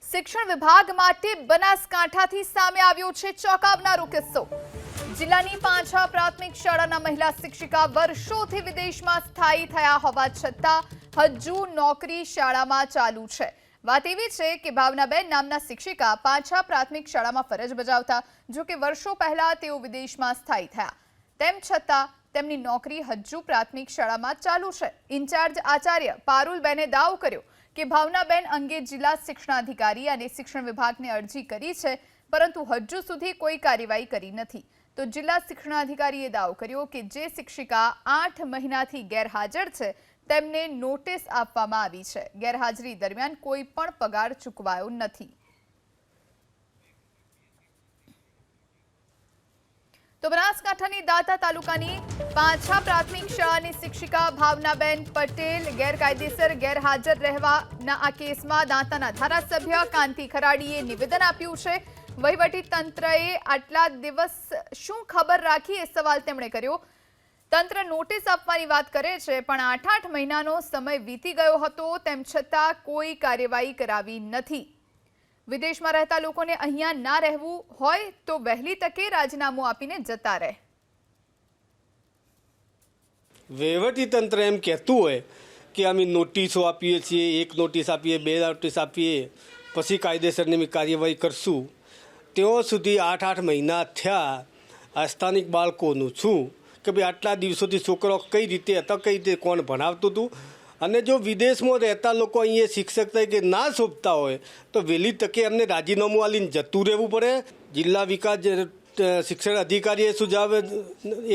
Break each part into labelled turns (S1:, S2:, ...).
S1: શિક્ષણ વિભાગ માટે બનાસકાંઠાથી સામે આવ્યો છે ચોંકાવનારો કિસ્સો। જિલ્લાની 5 પ્રાથમિક શાળાના મહિલા શિક્ષિકા વર્ષોથી વિદેશમાં સ્થાયી થયા હોવા છતાં હજુ નોકરી શાળામાં ચાલુ છે। વાત એવી છે કે ભાવનાબેન નામના શિક્ષિકા 5 પ્રાથમિક શાળામાં ફરજ બજાવતા, જો કે વર્ષો પહેલા તેઓ વિદેશમાં સ્થાયી થયા, તેમ છતાં તેમની નોકરી હજુ પ્રાથમિક શાળામાં ચાલુ છે। ઇન્ચાર્જ આચાર્ય પારુલબેને દાવો કર્યો કે ભાવનાબેન અંગે જિલ્લા શિક્ષણાધિકારી અને શિક્ષણ વિભાગને અરજી કરી છે, પરંતુ હજુ સુધી કોઈ કાર્યવાહી કરી નથી। તો જિલ્લા શિક્ષણાધિકારીએ દાવો કર્યો કે જે શિક્ષિકા 8 મહિનાથી ગેરહાજર છે તેમને નોટિસ આપવામાં આવી છે। ગેરહાજરી દરમિયાન કોઈ પણ પગાર ચૂકવાયો નથી। તો બનાસકાંઠાની દાંતા તાલુકાની 5 પ્રાથમિક શાળાની શિક્ષિકા ભાવનાબેન પટેલ ગેરકાયદેસર ગેરહાજર રહેવાના આ કેસમાં દાંતાના ધારાસભ્ય કાંતિ ખરાડીએ નિવેદન આપ્યું છે। વહીવટી તંત્રએ આટલા દિવસ શું ખબર રાખી એ સવાલ તેમણે કર્યો। તંત્ર નોટિસ આપવાની વાત કરે છે, પણ 8 મહિનાનો સમય વીતી ગયો હતો, તેમ છતાં કોઈ કાર્યવાહી કરાવી નથી। વિદેશમાં રહેતા લોકોને અહીંયા ના રહેવું હોય તો વહેલી તકે રાજીનામું આપીને જતા રહે।
S2: વહીવટી તંત્ર એમ કહેતું હોય કે અમે નોટિસો આપીએ છીએ, 1 નોટિસ આપીએ, 2 નોટિસ આપીએ, પછી કાયદેસરની કાર્યવાહી કરશું। ત્યાં સુધી 8 મહિના થયા। આ સ્થાનિક બાળકોનું શું કે ભાઈ આટલા દિવસોથી છોકરો કઈ રીતે હતા, કઈ રીતે કોણ ભણાવતું હતું, અને જો વિદેશમાં રહેતા લોકો અહીંયા શિક્ષક તરીકે ના શોભતા હોય તો વહેલી તકે એમને રાજીનામું આલીને જતું રહેવું પડે। જિલ્લા વિકાસ શિક્ષણ અધિકારીએ સુઝાવ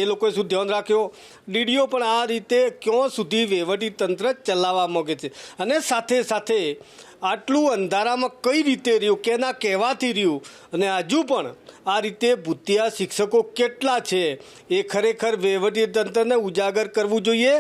S2: એ લોકોએ શું ધ્યાન રાખ્યો? ડીડીઓ પણ આ રીતે ક્યાં સુધી વહીવટી તંત્ર ચલાવવા માંગે છે, અને સાથે સાથે આટલું અંધારામાં કઈ રીતે રહ્યું, કેના કહેવાથી રહ્યું, અને હજુ પણ આ રીતે ભૂતિયા શિક્ષકો કેટલા છે એ ખરેખર વહીવટી તંત્રને ઉજાગર કરવું જોઈએ।